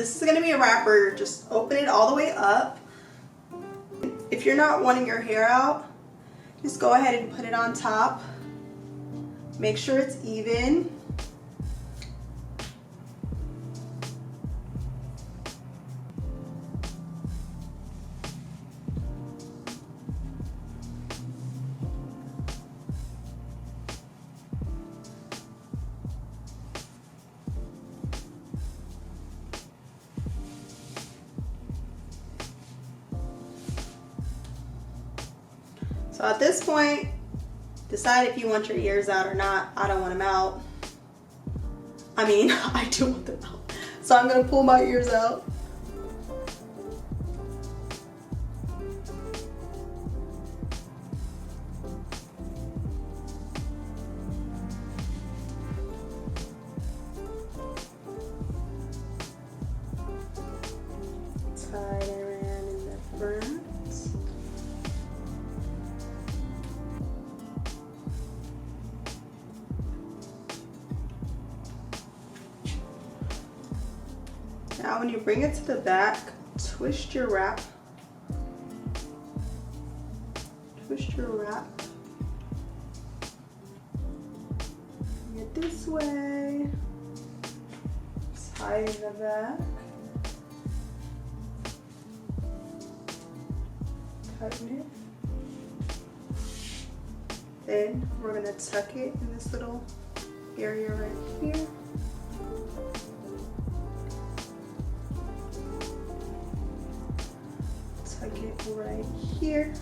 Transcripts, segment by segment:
this is gonna be a wrapper. Just open it all the way up. If you're not wanting your hair out, just go ahead and put it on top. Make sure it's even. So at this point, decide if you want your ears out or not. I don't want them out. I mean, I do want them out. So I'm gonna pull my ears out. Tie it around in the front. Now when you bring it to the back, twist your wrap. Twist your wrap. Bring it this way. Tie in the back. Tighten it. Then we're gonna tuck it in this little area right here. Tuck it right here.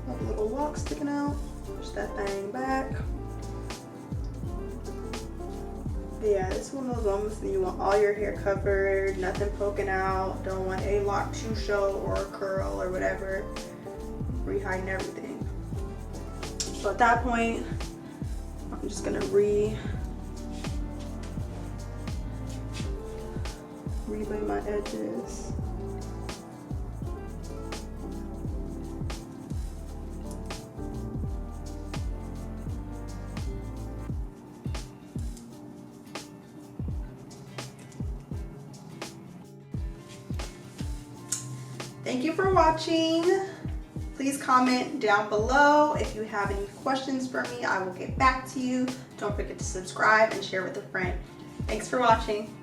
Have a little lock sticking out. Push that thing back. Yeah, this is one of those moments that you want all your hair covered, nothing poking out, don't want a lock to show or a curl or whatever. Rehiding everything. So at that point, I'm just gonna relay my edges. Thank you for watching. Please comment down below if you have any questions for me. I will get back to you. Don't forget to subscribe and share with a friend. Thanks for watching.